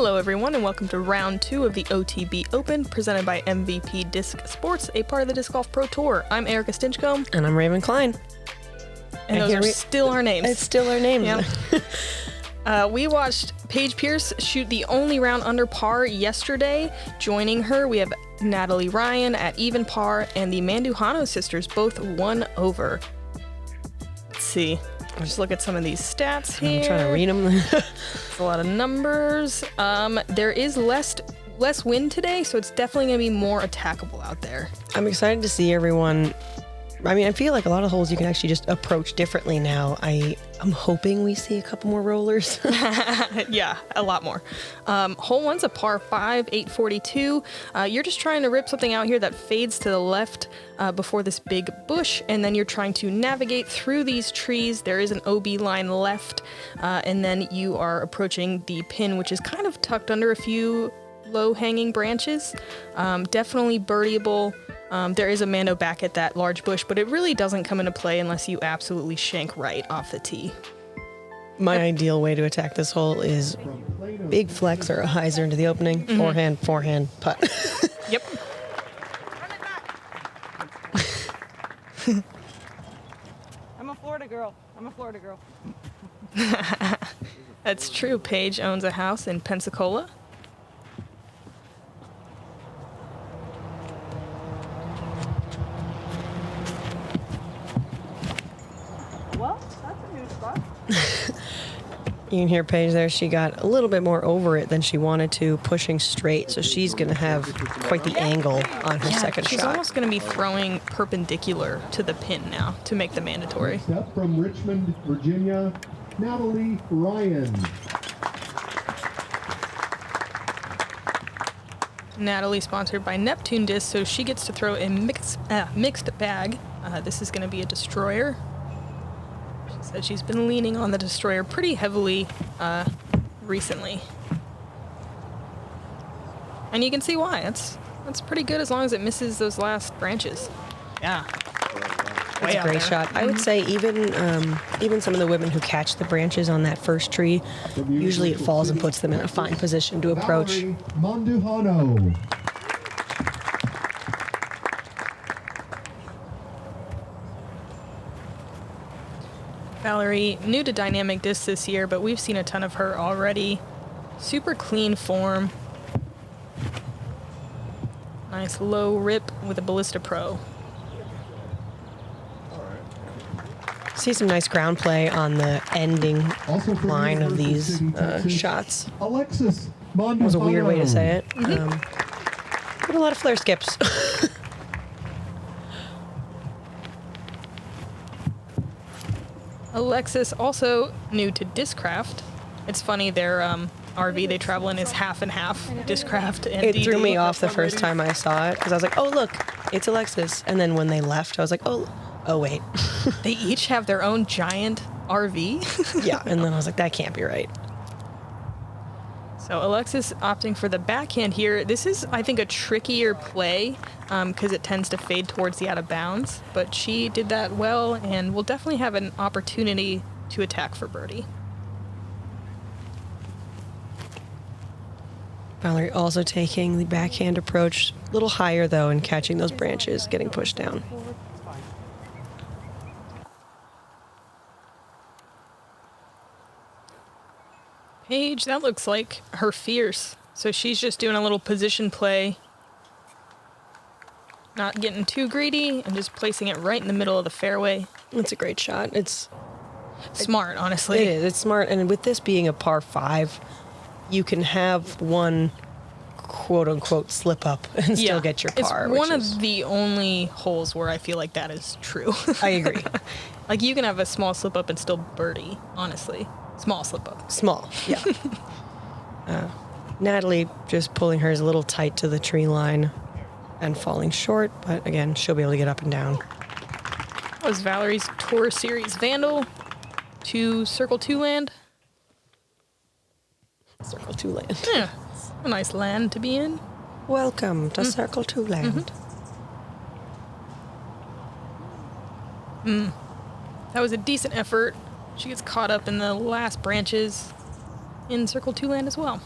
Hello everyone and welcome to round 2 of the OTB Open presented by MVP Disc Sports, a part of the Disc Golf Pro Tour. I'm Erika Stinchcomb. And I'm Raven Klein. And those are still our names. It's still our names. Yeah. We watched Paige Pierce shoot the only round under par yesterday. Joining her, we have Natalie Ryan at even par and the Mandujano sisters, both 1 over. Let's see. I'll just look at some of these stats here. I'm trying to read them. It's a lot of numbers. There is less wind today, so it's definitely going to be more attackable out there. I'm excited to see everyone. I mean, I feel like a lot of holes you can actually just approach differently now. I'm hoping we see a couple more rollers. Yeah, a lot more. Hole 1's a par 5, 842. You're just trying to rip something out here that fades to the left before this big bush, and then you're trying to navigate through these trees. There is an OB line left, and then you are approaching the pin, which is kind of tucked under a few low-hanging branches. Definitely birdieable. There is a Mando back at that large bush, but it really doesn't come into play unless you absolutely shank right off the tee. My ideal way to attack this hole is big flex or a hyzer into the opening. Mm-hmm. Forehand, putt. Yep. I'm a Florida girl. That's true. Paige owns a house in Pensacola. Well, that's a new spot. You can hear Paige there. She got a little bit more over it than she wanted to, pushing straight. So she's going to have quite the angle on her second she's shot. Almost going to be throwing perpendicular to the pin now to make the mandatory. Next up from Richmond, Virginia, Natalie Ryan. Natalie sponsored by Neptune Disc, so she gets to throw a mixed bag. This is going to be a destroyer. She said she's been leaning on the destroyer pretty heavily recently. And you can see why. That's pretty good as long as it misses those last branches. Yeah. That's a great shot. I would say even some of the women who catch the branches on that first tree, usually it falls and puts them in a fine position to approach. Valerie Mandujano. Valerie, new to dynamic disc this year, but we've seen a ton of her already. Super clean form. Nice low rip with a Ballista Pro. See some nice ground play on the ending line of these shots. Alexis Mandujano. Was a weird way to say it. But a lot of flare skips. Alexis, also new to Discraft. It's funny, their RV they travel in is half and half, Discraft and It DD. threw me off the first time I saw it because I was like, oh, look, it's Alexis. And then when they left, I was like, oh wait. They each have their own giant RV. Yeah, and then I was like, that can't be right. So Alexis opting for the backhand here. This is, I think, a trickier play because it tends to fade towards the out of bounds. But she did that well and will definitely have an opportunity to attack for birdie. Valerie also taking the backhand approach, a little higher though, and catching those branches, getting pushed down. Paige, that looks like her fierce. So she's just doing a little position play. Not getting too greedy and just placing it right in the middle of the fairway. It's a great shot. It's smart, honestly. It is. It's smart. And with this being a par 5, you can have one quote unquote slip up and still get your par. It's one of the only holes where I feel like that is true. I agree. Like you can have a small slip up and still birdie, honestly. Small slip up. Small, yeah. Natalie just pulling hers a little tight to the tree line and falling short, but again, she'll be able to get up and down. That was Valerie's Tour Series Vandal to Circle 2 land. Circle 2 land. Yeah, a nice land to be in. Welcome to Circle 2 land. That was a decent effort. She gets caught up in the last branches in Circle 2 land as well.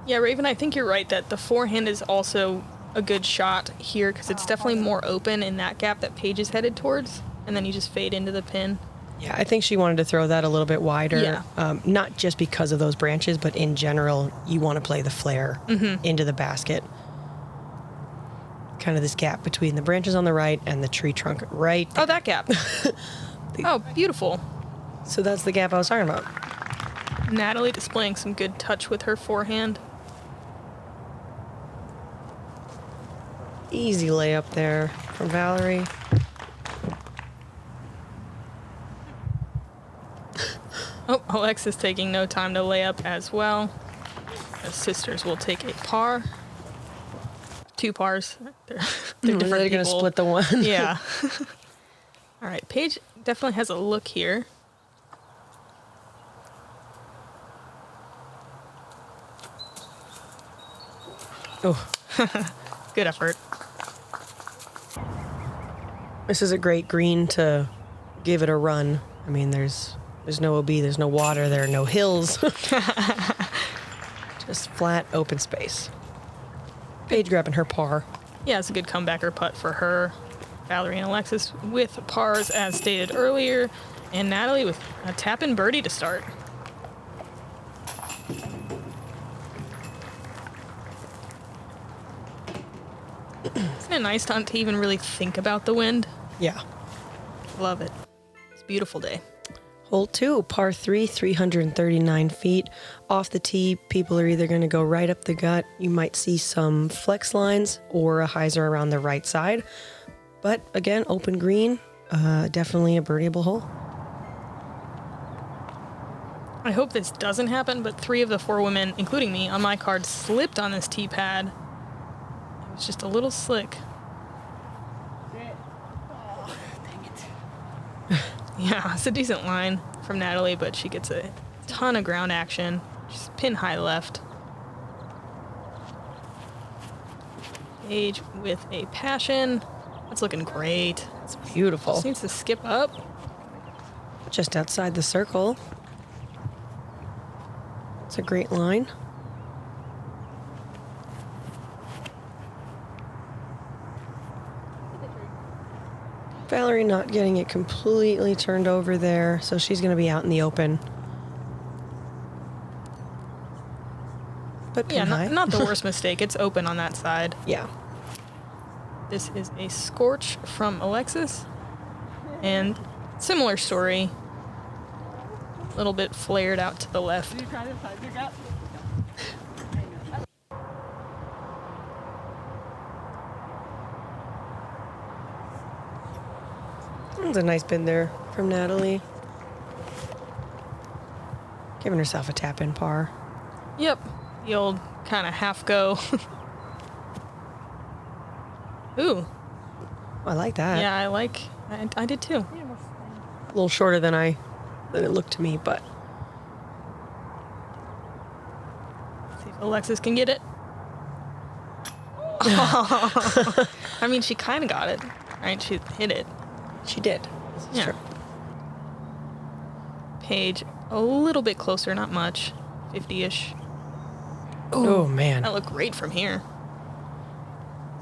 Yeah, Raven, I think you're right that the forehand is also a good shot here because it's definitely more open in that gap that Paige is headed towards, and then you just fade into the pin. Yeah, I think she wanted to throw that a little bit wider. Yeah. Not just because of those branches, but in general, you want to play the flare into the basket. Kind of this gap between the branches on the right and the tree trunk right there. Oh, that gap. Oh, beautiful. So that's the gap I was talking about. Natalie displaying some good touch with her forehand. Easy layup there from Valerie. Oh, Alexis taking no time to lay up as well. The sisters will take a par. 2 pars. They're different They're going to people. split the one. Yeah. All right, Paige definitely has a look here. Oh, Good effort. this is a great green to give it a run. I mean, there's no OB, there's no water, there are no hills. Just flat open space. Paige grabbing her par. Yeah, it's a good comebacker putt for her. Valerie and Alexis with pars as stated earlier, and Natalie with a tap-in birdie to start. Isn't it nice not to even really think about the wind? Yeah. Love it. It's a beautiful day. Hole 2, par 3, 339 feet. Off the tee, people are either going to go right up the gut. You might see some flex lines or a hyzer around the right side. But again, open green, definitely a birdieable hole. I hope this doesn't happen, but 3 of the 4 women, including me, on my card slipped on this tee pad. It was just a little slick. Oh, dang it. Yeah, it's a decent line from Natalie, but she gets a ton of ground action. She's pin high left. Paige with a passion. That's looking great. It's beautiful. Just needs to skip up. Just outside the circle. It's a great line. Valerie not getting it completely turned over there, so she's going to be out in the open. But Yeah, pin high. not the worst mistake. It's open on that side. Yeah. This is a scorch from Alexis. And similar story. A little bit flared out to the left. Did you try this side? You got? That's a nice bend there from Natalie. Giving herself a tap-in par. Yep. The old kind of half go. Ooh. I like that. Yeah, I did too. A little shorter than it looked to me, but See if Alexis can get it. I mean, she kind of got it, right? She hit it. she did. Yeah. Sure. Paige, a little bit closer, not much. 50-ish. Oh, man. That looked great from here.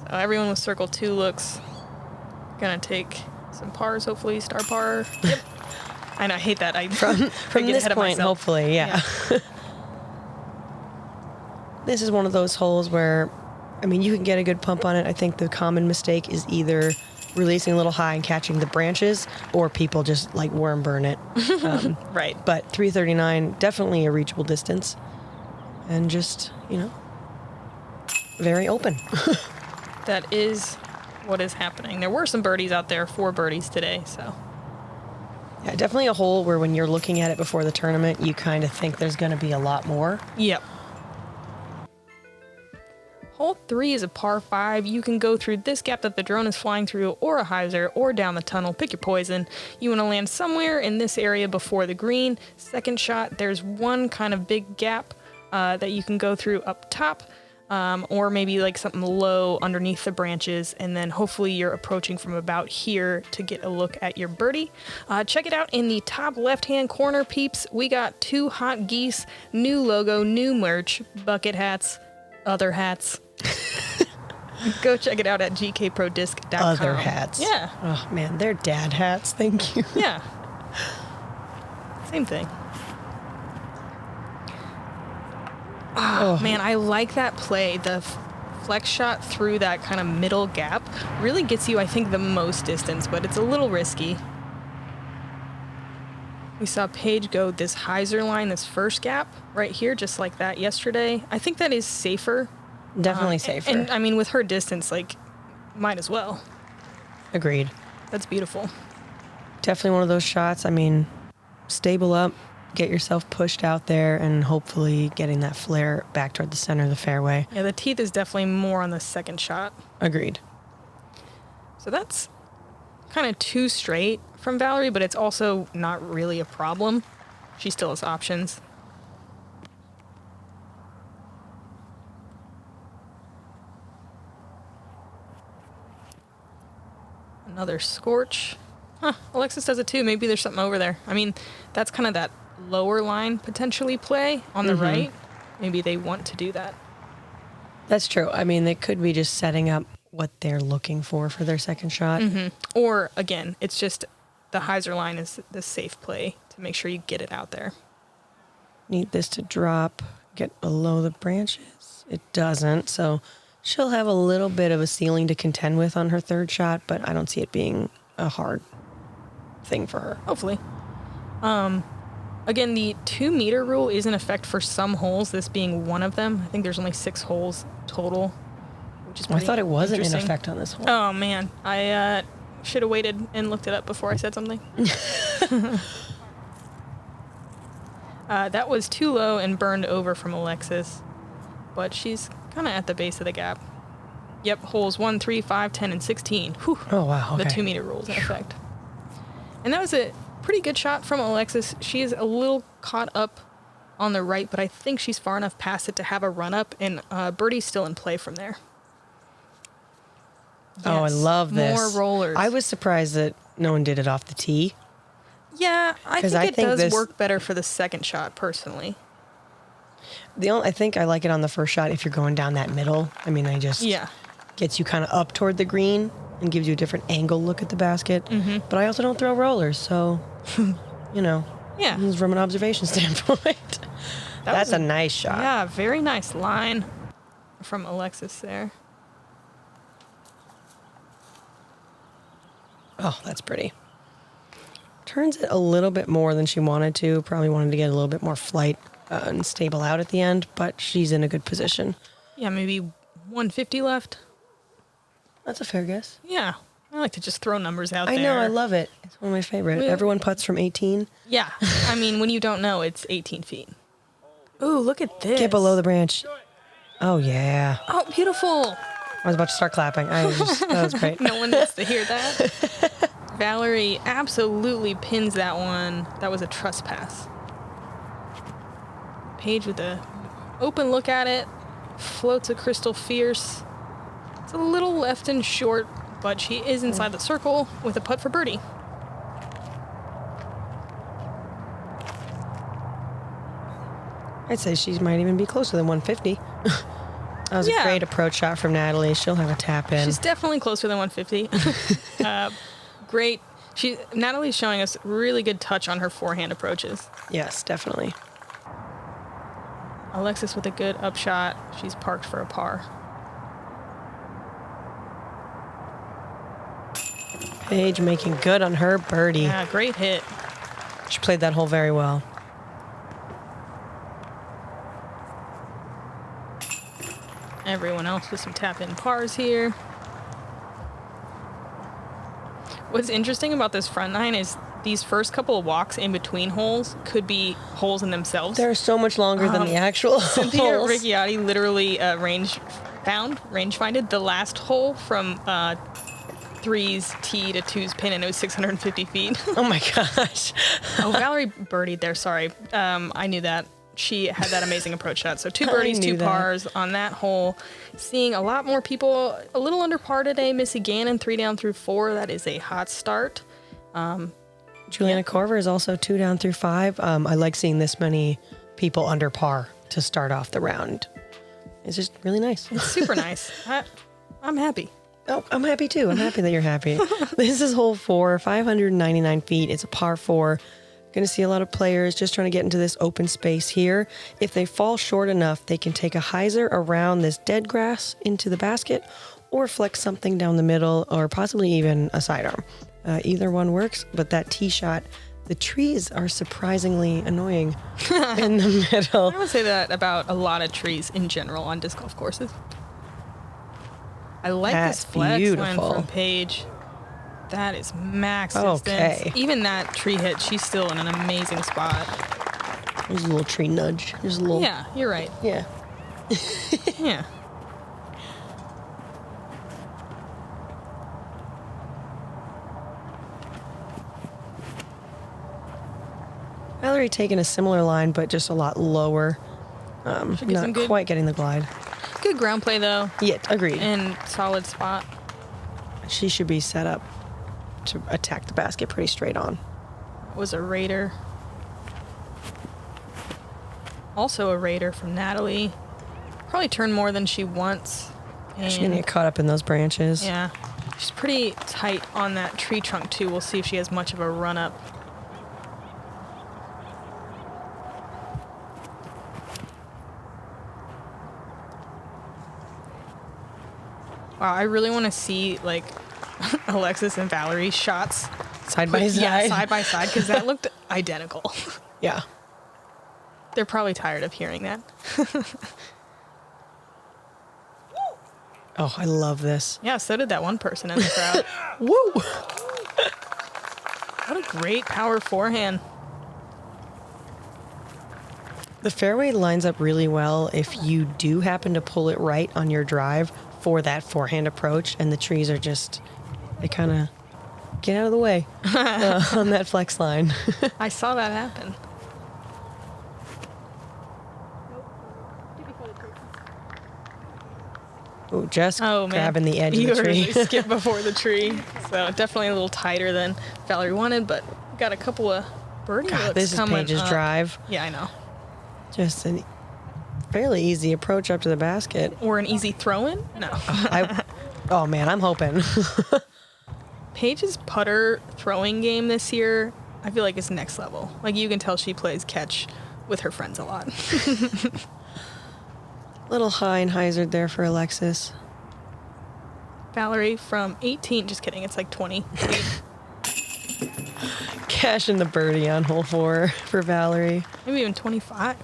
So everyone with circle 2 looks gonna take some pars, hopefully. Star par. Yep. I know, I hate that. From get this ahead of point, myself. hopefully, yeah. This is one of those holes where, I mean, you can get a good pump on it. I think the common mistake is either releasing a little high and catching the branches, or people just like worm burn it. Right. But 339, definitely a reachable distance. And just, very open. That is what is happening. There were some birdies out there, 4 birdies today, so. Yeah, definitely a hole where when you're looking at it before the tournament, you kind of think there's going to be a lot more. Yep. Hole 3 is a par 5. You can go through this gap that the drone is flying through, or a hyzer, or down the tunnel. Pick your poison. You want to land somewhere in this area before the green. Second shot, there's one kind of big gap that you can go through up top. or maybe like something low underneath the branches, and then hopefully you're approaching from about here to get a look at your birdie. Check it out in the top left-hand corner, peeps. We got 2 Hot Geese, new logo, new merch, bucket hats, other hats. Go check it out at gkprodisc.com. Other hats. Yeah. Oh, man, they're dad hats. Thank you. Yeah. Same thing. Oh, man, I like that play. The flex shot through that kind of middle gap really gets you, I think, the most distance, but it's a little risky. We saw Paige go this hyzer line, this first gap right here, just like that yesterday. I think that is safer. Definitely safer. And I mean, with her distance, like, might as well. Agreed. That's beautiful. Definitely one of those shots. I mean, stable up, get yourself pushed out there, and hopefully getting that flare back toward the center of the fairway. Yeah, the teeth is definitely more on the second shot. Agreed. So that's kind of too straight from Valerie, but it's also not really a problem. She still has options. Another scorch. Huh, Alexis does it too. Maybe there's something over there. I mean, that's kind of that lower line potentially play on the right. Maybe they want to do that. That's true. I mean, they could be just setting up what they're looking for their second shot. Or, again, it's just the hyzer line is the safe play to make sure you get it out there. Need this to drop, get below the branches. It doesn't, so she'll have a little bit of a ceiling to contend with on her third shot, but I don't see it being a hard thing for her. Hopefully. Again, the 2 meter rule is in effect for some holes, this being one of them. I think there's only 6 holes total, which is I thought it wasn't in interesting. effect on this hole. Oh, man. I should have waited and looked it up before I said something. That was too low and burned over from Alexis, but she's kind of at the base of the gap. Yep, holes 1, 3, 5, 10, and 16. Whew. Oh, wow. Okay. The 2 meter rule is in effect. And that was a pretty good shot from Alexis. She is a little caught up on the right, but I think she's far enough past it to have a run up, and birdie's still in play from there. Oh, I Yes, love this. More rollers. I was surprised that no one did it off the tee. Yeah, I 'Cause think I it think does this- work better for the second shot, personally. I think I like it on the first shot if you're going down that middle. I mean, Yeah. gets you kind of up toward the green and gives you a different angle look at the basket. But I also don't throw rollers, so, you know, Yeah. this is from an observation standpoint. That's was a nice shot. Yeah, very nice line from Alexis there. Oh, that's pretty. Turns it a little bit more than she wanted to. Probably wanted to get a little bit more flight and stable out at the end, but she's in a good position. Yeah, maybe 150 left. That's a fair guess. Yeah. I like to just throw numbers out I there. know, I love it. It's one of my favorite. Yeah. Everyone putts from 18. Yeah. I mean, when you don't know, it's 18 feet. Ooh, look at this. Get below the branch. Oh, yeah. Oh, beautiful. I was about to start clapping. That was great. No one needs to hear that. Valerie absolutely pins that one. That was a trespass. Paige with a open look at it. Floats a crystal fierce. It's a little left and short, but she is inside the circle with a putt for birdie. I'd say she might even be closer than 150. That was Yeah. a great approach shot from Natalie. She'll have a tap in. She's definitely closer than 150. Great. Natalie's showing us really good touch on her forehand approaches. Yes, definitely. Alexis with a good upshot. She's parked for a par. Paige making good on her birdie. Yeah, great hit. She played that hole very well. Everyone else with some tap-in pars here. What's interesting about this front nine is these first couple of walks in between holes could be holes in themselves. They're so much longer than the actual Cynthia holes. Ricciardi literally range-finded the last hole from 3's tee to 2's pin, and it was 650 feet. Oh my gosh. Oh, Valerie birdied there, sorry. I knew that. she had that amazing approach shot. So 2 I birdies, knew 2 that. pars on that hole. Seeing a lot more people a little under par today. Missy Gannon, 3 down through 4. That is a hot start. Juliana Corver is also 2 down through 5. I like seeing this many people under par to start off the round. It's just really nice. It's super nice. I'm happy. Oh, I'm happy too. I'm happy that you're happy. This is hole 4, 599 feet. It's a par 4. Going to see a lot of players just trying to get into this open space here. If they fall short enough, they can take a hyzer around this dead grass into the basket or flex something down the middle or possibly even a sidearm. Either one works, but that tee shot, the trees are surprisingly annoying in the middle. I would say that about a lot of trees in general on disc golf courses. I like That's this flex line beautiful. from Paige. That is max distance. Okay. Even that tree hit, she's still in an amazing spot. There's a little tree nudge. There's a little. Yeah, you're right. Yeah. Yeah. Valerie taking a similar line, but just a lot lower. Should get some Not good, quite getting the glide. good ground play though, Yeah, agreed. and solid spot. She should be set up to attack the basket pretty straight on. Was a Raider. Also a Raider from Natalie. Probably turned more than she wants. She's gonna get caught up in those branches. Yeah. She's pretty tight on that tree trunk too. We'll see if she has much of a run up. Wow, I really want to see like Alexis and Valerie's shots. Side by side. Yeah, side by side, because that looked identical. Yeah. They're probably tired of hearing that. Oh, I love this. Yeah, so did that one person in the crowd. Woo! What a great power forehand. The fairway lines up really well if you do happen to pull it right on your drive for that forehand approach, and the trees are just, they kind of get out of the way on that flex line. I saw that happen. Ooh, just Oh, man. grabbing the edge You of the tree. really skipped before the tree. So definitely a little tighter than Valerie wanted, but got a couple of birdie God, looks this is coming Paige's up. drive. Yeah, I know. Just a fairly easy approach up to the basket. Or an easy throw-in? No. Oh man, I'm hoping. Paige's putter throwing game this year, I feel like is next level. Like you can tell she plays catch with her friends a lot. Little high and hyzer there for Alexis. Valerie from 18, just kidding, it's like 20. Cash in the birdie on hole 4 for Valerie. Maybe even 25.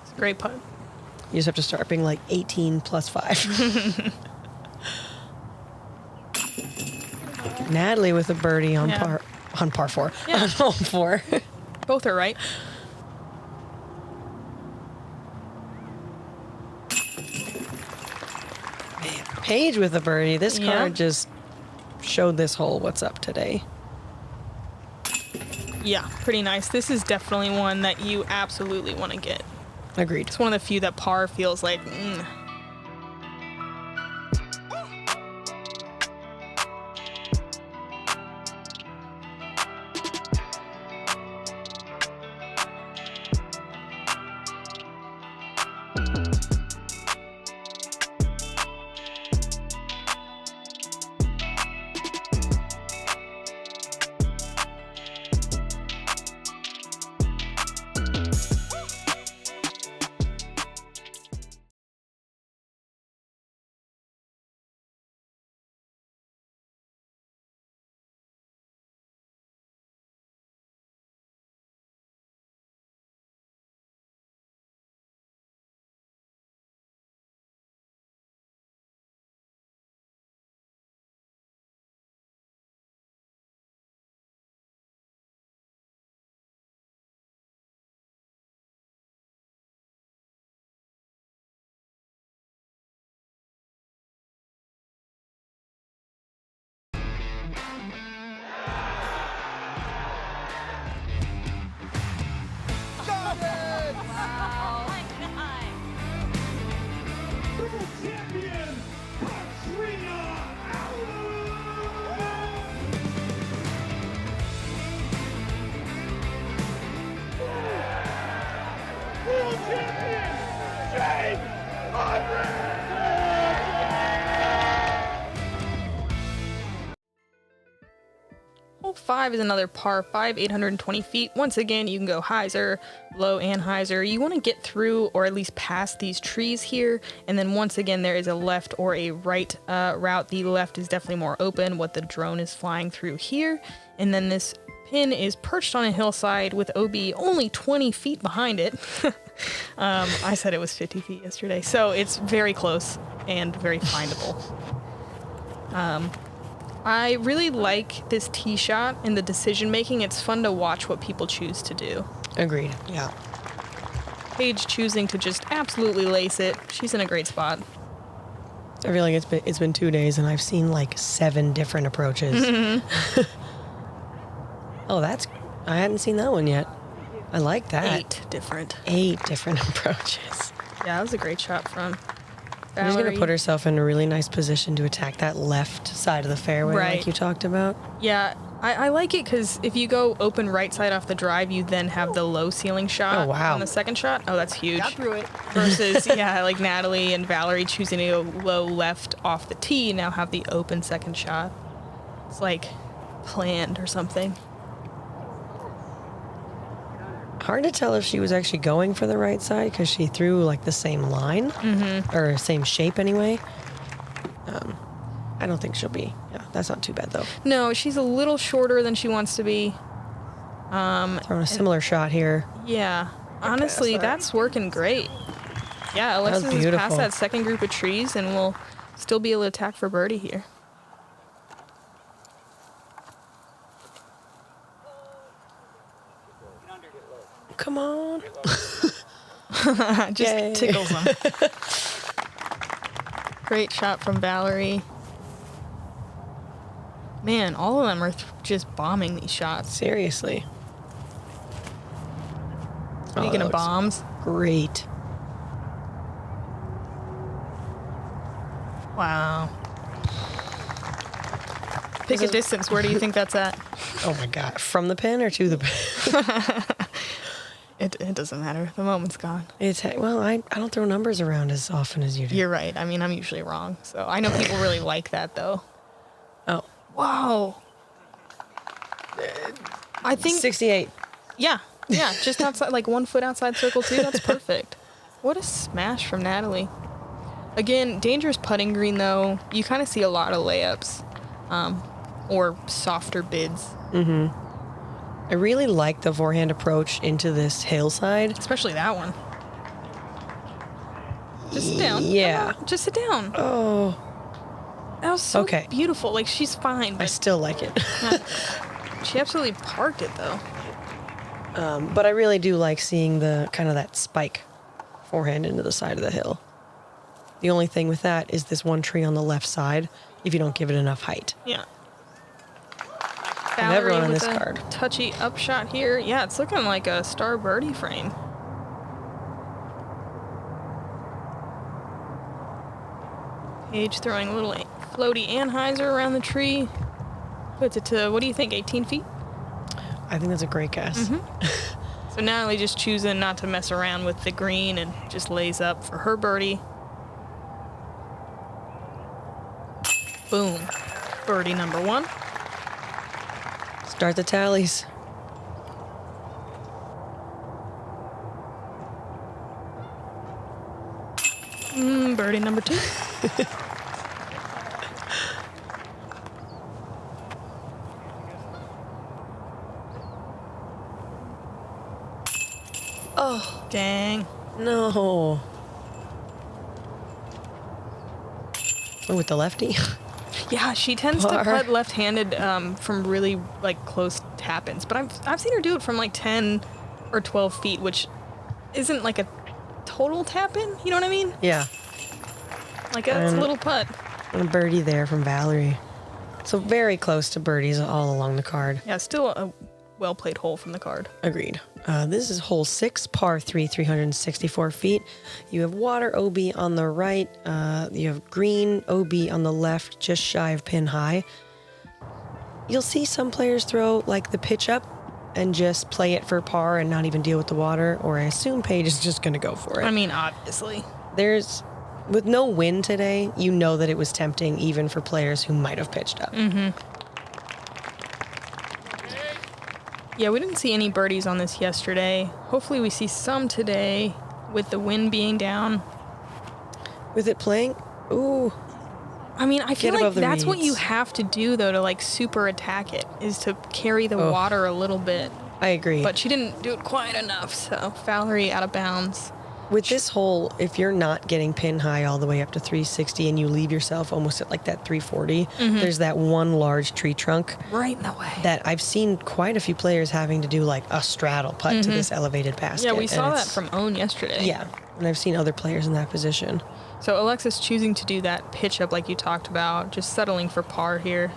It's a great putt. You just have to start being like 18 plus 5. Natalie with a birdie on Yeah. par 4. Yeah. On hole 4. Both are right. Paige with a birdie. This Yeah. card just showed this hole what's up today. Yeah, pretty nice. This is definitely one that you absolutely want to get. Agreed. It's one of the few that par feels like, Hole 5 is another par 5, 820 feet. Once again, you can go hyzer, low, and hyzer. You want to get through or at least past these trees here. And then once again, there is a left or a right route. The left is definitely more open, what the drone is flying through here. And then this pin is perched on a hillside with OB only 20 feet behind it. I said it was 50 feet yesterday. So it's very close and very findable. I really like this tee shot and the decision making. It's fun to watch what people choose to do. Agreed. Yeah. Paige choosing to just absolutely lace it. She's in a great spot. I feel like it's been 2 days and I've seen like 7 different approaches. Oh, I hadn't seen that one yet. I like that. 8 different. 8 different approaches. Yeah, that was a great shot from She's Valerie. going to put herself in a really nice position to attack that left side of the fairway Right. like you talked about. Yeah, I like it because if you go open right side off the drive, you then have the low ceiling shot Oh, wow. on the second shot. Oh, that's huge. Got through it. Versus, yeah, like Natalie and Valerie choosing to go low left off the tee, now have the open second shot. It's like planned or something. Hard to tell if she was actually going for the right side because she threw like the same line or same shape anyway. I don't think she'll be. Yeah, that's not too bad though. No, she's a little shorter than she wants to be. Throwing a similar shot here. Yeah, honestly, that. that's working great. Yeah, Alexis has beautiful. passed that second group of trees and will still be able to attack for birdie here. Come on. Just Yay. tickles them. Great shot from Valerie. Man, all of them are just bombing these shots. Seriously. Speaking that of looks bombs, Great. wow. Pick a distance. Where do you think that's at? Oh my God. From the pin or to the pin? It doesn't matter. The moment's gone. Well, I don't throw numbers around as often as you do. You're right. I mean, I'm usually wrong. So I know people really like that, though. Oh. Wow. I think 68. Yeah, just outside, like 1 foot outside circle 2. That's perfect. What a smash from Natalie. Again, dangerous putting green, though. You kind of see a lot of layups or softer bids. I really like the forehand approach into this hillside. Especially that one. Just sit down. Yeah. Come on, just sit down. Oh, That was so Okay. beautiful. Like, she's fine, I but still like it. she absolutely parked it, though. But I really do like seeing the kind of that spike forehand into the side of the hill. The only thing with that is this one tree on the left side if you don't give it enough height. Yeah. And everyone on with this a card. touchy upshot here. Yeah, it's looking like a star birdie frame. Paige throwing a little floaty anhyzer around the tree. Puts it to, what do you think, 18 feet? I think that's a great guess. So Natalie just choosing not to mess around with the green and just lays up for her birdie. Boom. Birdie number 1. Start the tallies. Birdie number 2. Oh, Dang. no. Oh, with the lefty? Yeah, she tends to Par. putt left-handed from really like close tap-ins, but I've seen her do it from like 10 or 12 feet, which isn't like a total tap-in. You know what I mean? Yeah. Like it's a little putt. And a birdie there from Valerie. So very close to birdies all along the card. Yeah, still a well-played hole from the card. Agreed. This is hole 6, par 3, 364 feet. You have water OB on the right. You have green OB on the left, just shy of pin high. You'll see some players throw like the pitch up and just play it for par and not even deal with the water, or I assume Paige is just going to go for it. I mean, obviously. With no wind today, you know that it was tempting even for players who might have pitched up. Yeah, we didn't see any birdies on this yesterday. Hopefully we see some today with the wind being down. With it playing? Ooh. I mean, I feel Get like above the that's what you reeds. have to do, though, to, like, super attack it, is to carry the water a little bit. I agree. But she didn't do it quite enough, so Valerie out of bounds. With this hole, if you're not getting pin high all the way up to 360 and you leave yourself almost at like that 340, there's that one large tree trunk Right in the way. that I've seen quite a few players having to do like a straddle putt to this elevated basket. Yeah, we and saw that it's- from Own yesterday. Yeah, and I've seen other players in that position. So Alexis choosing to do that pitch up like you talked about, just settling for par here.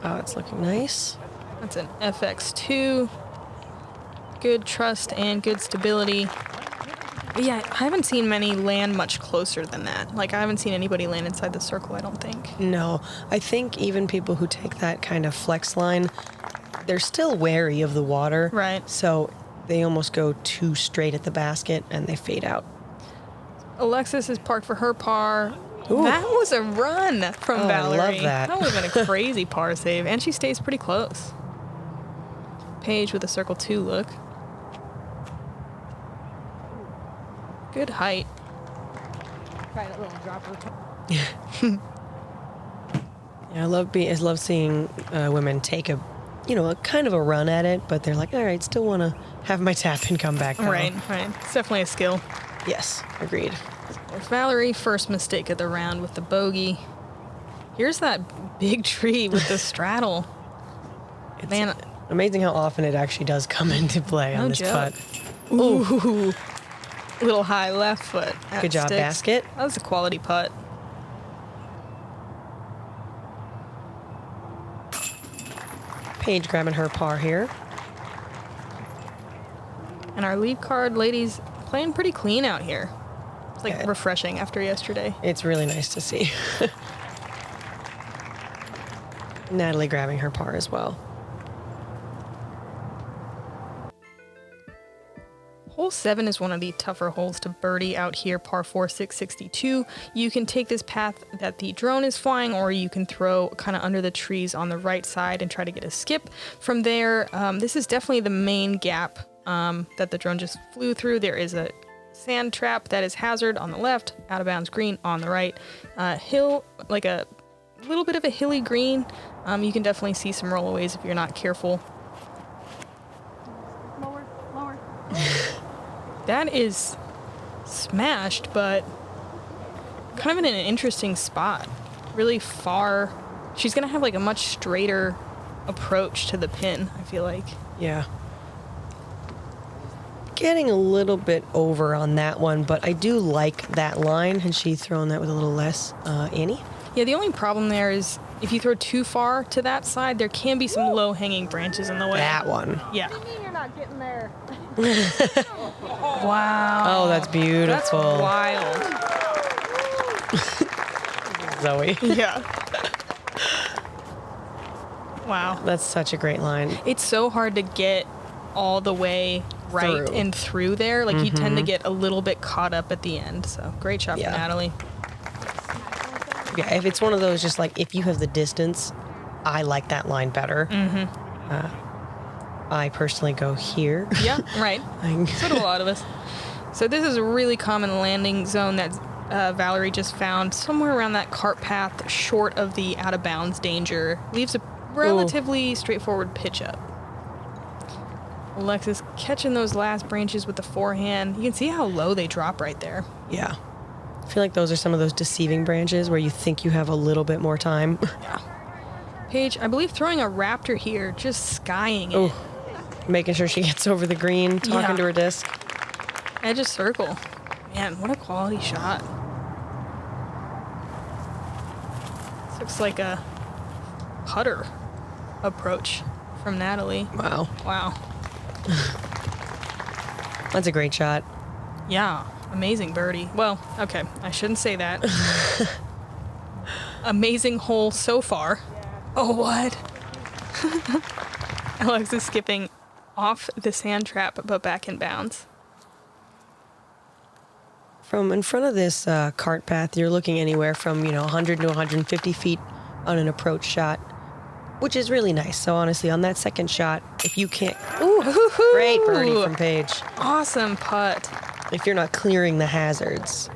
Oh, it's looking nice. That's an FX2. Good trust and good stability. But yeah, I haven't seen many land much closer than that. Like, I haven't seen anybody land inside the circle, I don't think. No, I think even people who take that kind of flex line, they're still wary of the water. Right. So they almost go too straight at the basket and they fade out. Alexis is parked for her par. Ooh. That was a run from Oh, I Valerie. love that. That would have been a crazy par save. And she stays pretty close. Paige with a circle 2 look. Good height. Try that little dropper. Yeah, I love seeing women take a kind of a run at it, but they're like, all right, still want to have my tap and come back. Now. Right. It's definitely a skill. Yes, agreed. Valerie, first mistake of the round with the bogey. Here's that big tree with the straddle. It's Man, amazing how often it actually does come into play No on this joke. putt. ooh, little high left foot. That Good job, sticks. basket. That was a quality putt. Paige grabbing her par here. And our lead card ladies playing pretty clean out here. It's like Yeah. refreshing after yesterday. It's really nice to see. Natalie grabbing her par as well. Hole 7 is one of the tougher holes to birdie out here, par 4, 662. You can take this path that the drone is flying, or you can throw kind of under the trees on the right side and try to get a skip from there. This is definitely the main gap that the drone just flew through. There is a sand trap that is hazard on the left, out of bounds green on the right. Hill, like a little bit of a hilly green. You can definitely see some rollaways if you're not careful. Lower, lower. That is smashed, but kind of in an interesting spot. Really far. She's going to have like a much straighter approach to the pin, I feel like. Yeah. Getting a little bit over on that one, but I do like that line, and she's throwing that with a little less Annie. Yeah, the only problem there is if you throw too far to that side, there can be some low-hanging branches in the way. That one. Yeah. What do you mean you're not getting there? Wow. Oh, that's That's beautiful. wild. Zoe. Yeah. Wow. That's such a great line. It's so hard to get all the way right Through. and through there. Like, you tend to get a little bit caught up at the end. So, great shot Yeah. for Natalie. Yeah, if it's one of those, just like if you have the distance, I like that line better. I personally go here. Yeah, right. So do a lot of us. So this is a really common landing zone that Valerie just found somewhere around that cart path, short of the out of bounds danger. Leaves a relatively straightforward pitch up. Alexis catching those last branches with the forehand. You can see how low they drop right there. Yeah. I feel like those are some of those deceiving branches where you think you have a little bit more time. Yeah. Paige, I believe throwing a raptor here, just skying it. Oh, making sure she gets over the green, talking Yeah. to her disc. Edge of circle. Man, what a quality shot. This looks like a putter approach from Natalie. Wow. Wow. That's a great shot. Yeah, amazing birdie. Well, okay, I shouldn't say that. Amazing hole so far. Oh, what? Alexis skipping off the sand trap, but back in bounds. From in front of this cart path, you're looking anywhere from 100 to 150 feet on an approach shot. which is really nice. So honestly, on that second shot, if you can't, great birdie from Paige. Awesome putt. If you're not clearing the hazards,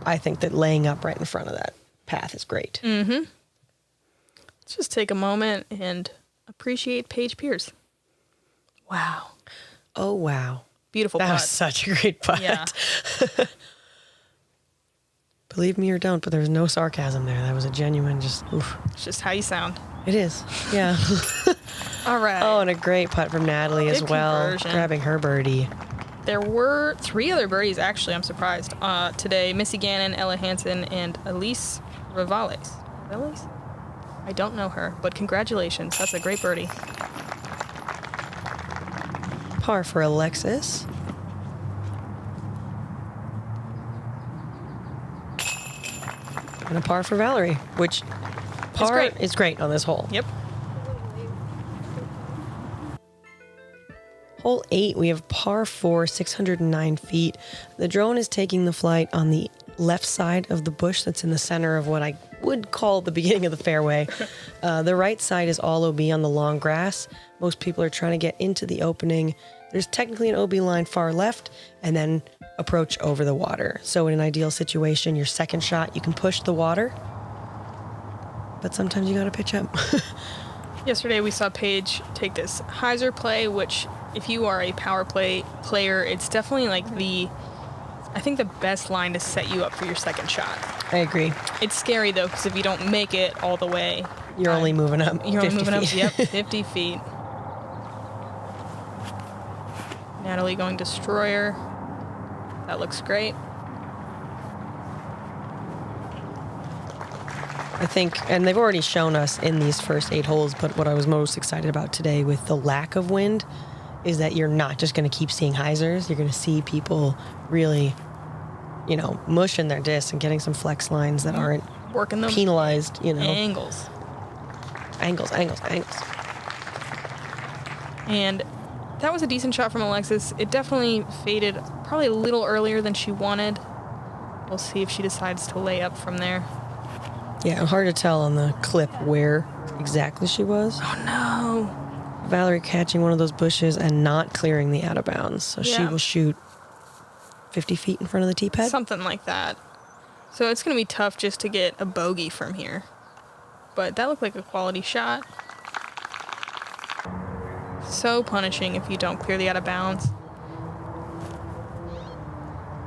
I think that laying up right in front of that path is great. Let's just take a moment and appreciate Paige Pierce. Wow. Oh, wow. Beautiful That putt. was such a great putt. Yeah. Believe me or don't, but there was no sarcasm there. That was a genuine just, oof. It's just how you sound. It is, yeah. All right. Oh, and a great putt from Natalie as Good well, conversion. grabbing her birdie. There were 3 other birdies, actually, I'm surprised, today. Missy Gannon, Ella Hansen, and Elise Rivales. Rivales? I don't know her, but congratulations. That's a great birdie. Par for Alexis. And a par for Valerie, which par great. is great on this hole. Yep. Hole 8, we have par 4, 609 feet. The drone is taking the flight on the left side of the bush that's in the center of what I would call the beginning of the fairway. The right side is all OB on the long grass. Most people are trying to get into the opening. There's technically an OB line far left, and then approach over the water. So in an ideal situation, your second shot, you can push the water, but sometimes you gotta pitch up. Yesterday we saw Paige take this hyzer play, which if you are a power play player, it's definitely like I think the best line to set you up for your second shot. I agree. It's scary though, because if you don't make it all the way, You're only moving up you're 50 only moving feet. up, yep, 50 feet. Natalie going destroyer. That looks great. I think, and they've already shown us in these first 8 holes, but what I was most excited about today with the lack of wind is that you're not just going to keep seeing hyzers. You're going to see people really, mushing their discs and getting some flex lines that aren't Working them penalized, angles. Angles. And that was a decent shot from Alexis. It definitely faded probably a little earlier than she wanted. We'll see if she decides to lay up from there. Yeah, hard to tell on the clip where exactly she was. Oh no. Valerie catching one of those bushes and not clearing the out of bounds. So she Yeah. will shoot 50 feet in front of the tee pad. Something like that. So it's going to be tough just to get a bogey from here. But that looked like a quality shot. So punishing if you don't clear the out of bounds.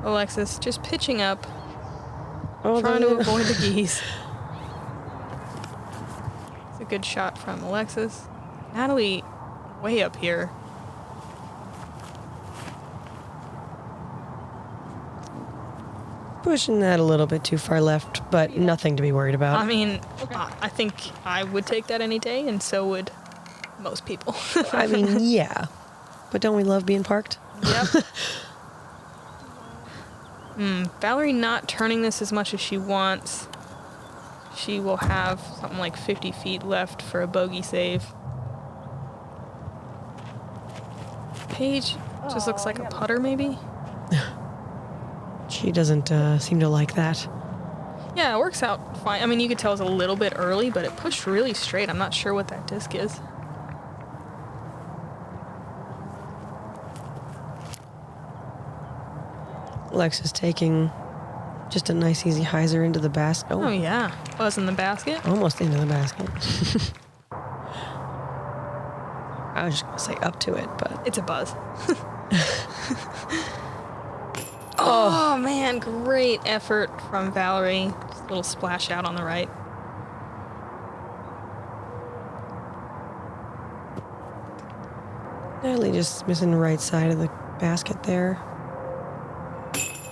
Alexis just pitching up, trying to avoid the geese. It's a good shot from Alexis. Natalie, way up here. Pushing that a little bit too far left, but nothing to be worried about. I mean, I think I would take that any day, and so would most people. I mean, yeah. But don't we love being parked? Yep. Valerie not turning this as much as she wants. She will have something like 50 feet left for a bogey save. Paige just looks like a putter, maybe? She doesn't seem to like that. Yeah, it works out fine. I mean, you could tell it's a little bit early, but it pushed really straight. I'm not sure what that disc is. Alexis taking just a nice easy hyzer into the basket. Oh, yeah. Buzz in the basket. Almost into the basket. I was just going to say up to it, but... It's a buzz. Oh, man. Great effort from Valerie. Just a little splash out on the right. Natalie just missing the right side of the basket there.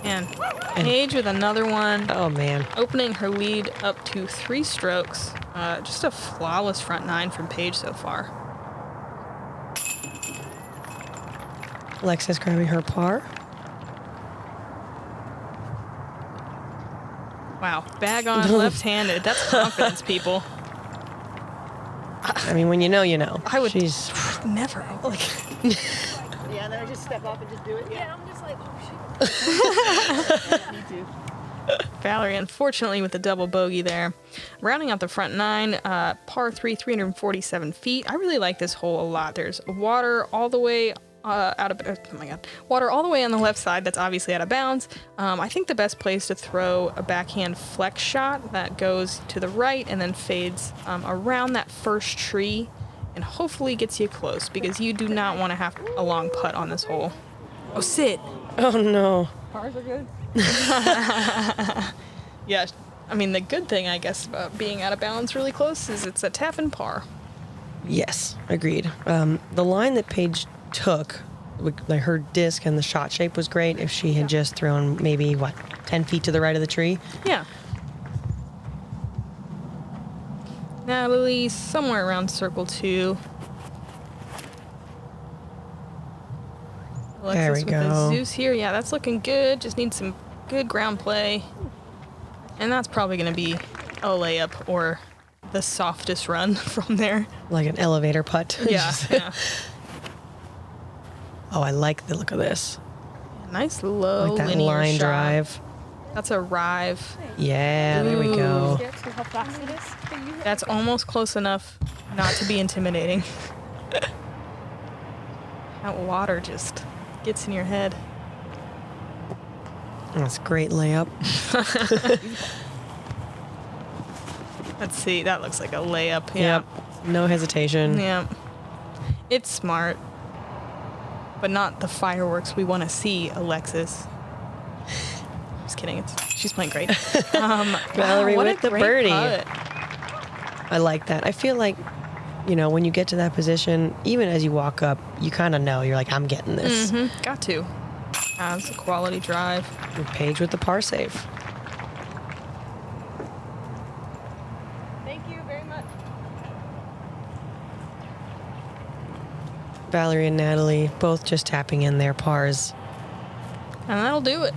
And Paige with another one. Oh, man. Opening her lead up to 3 strokes. Just a flawless front 9 from Paige so far. Alexis grabbing her par. Wow. Bag on left-handed. That's confidence, people. I mean, when you know, you know. I would She's... never. Like, Yeah, then I just step up and just do it. Yeah, I'm just like, oh shit. Me too. Valerie, unfortunately, with the double bogey there. Rounding out the front 9, par 3, 347 feet. I really like this hole a lot. There's water all the way water all the way on the left side. That's obviously out of bounds. I think the best place to throw a backhand flex shot that goes to the right and then fades around that first tree and hopefully gets you close, because you do not want to have a long putt on this hole. Oh, sit. Oh, no. Cars are good. Yeah, I mean, the good thing, I guess, about being out of bounds really close is it's a tap and par. Yes, agreed. The line that Paige took, like her disc and the shot shape was great. If she had just thrown maybe, 10 feet to the right of the tree? Yeah. Natalie, somewhere around circle 2. Alexis There we with go. the Zeus here. Yeah, that's looking good. Just needs some good ground play. And that's probably going to be a layup or the softest run from there. Like an elevator putt. Yeah, yeah. Oh, I like the look of this. Nice low Like that linear line shot. drive. That's a rive. Yeah, there we Ooh. go. See how fast it is? That's almost close enough not to be intimidating. That water just gets in your head. That's a great layup. Let's see. That looks like a layup. Yeah. Yep. No hesitation. Yeah. It's smart. But not the fireworks we want to see, Alexis. Just kidding. She's playing great. Valerie what with a the great birdie. putt. I like that. I feel like, when you get to that position, even as you walk up, you kind of know. You're like, I'm getting this. Mm-hmm. Got to. That's a quality drive. And Paige with the par save. Thank you very much. Valerie and Natalie both just tapping in their pars. And that'll do it.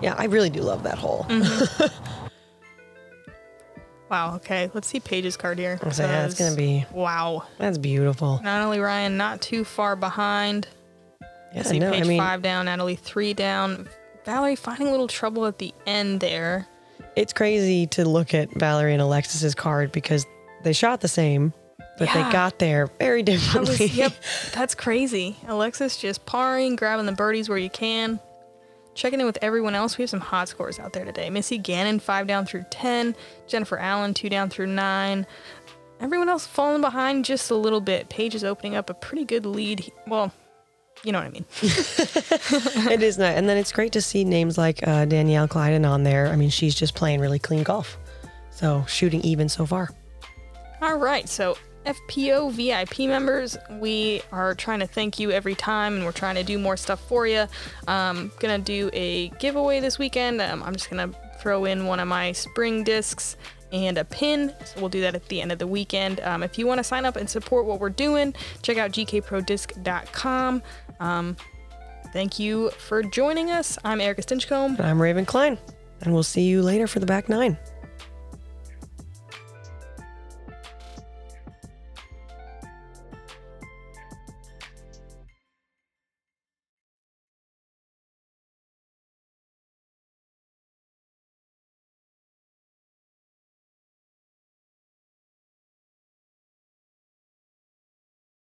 Yeah, I really do love that hole. Wow, okay. Let's see Paige's card here. I was like, yeah, it's going to be... Wow. That's beautiful. Natalie Ryan not too far behind. Yeah, See no, Paige 5 down, Natalie 3 down. Valerie finding a little trouble at the end there. it's crazy to look at Valerie and Alexis's card because they shot the same, but they Yeah. got there very differently. Yep, that's crazy. Alexis just parring, grabbing the birdies where you can. Checking in with everyone else. We have some hot scores out there today. Missy Gannon, 5 down through 10. Jennifer Allen, 2 down through 9. Everyone else falling behind just a little bit. Paige is opening up a pretty good lead. Well, you know what I mean. It is nice. And then it's great to see names like Danielle Klein on there. I mean, she's just playing really clean golf. So shooting even so far. All right, so FPO VIP members, we are trying to thank you every time, and we're trying to do more stuff for you. Gonna do a giveaway this weekend. I'm just gonna throw in one of my spring discs and a pin, so we'll do that at the end of the weekend. If you want to sign up and support what we're doing, check out gkprodisc.com. Thank you for joining us. I'm Erika Stinchcomb. I'm Raven Klein, and we'll see you later for the back nine.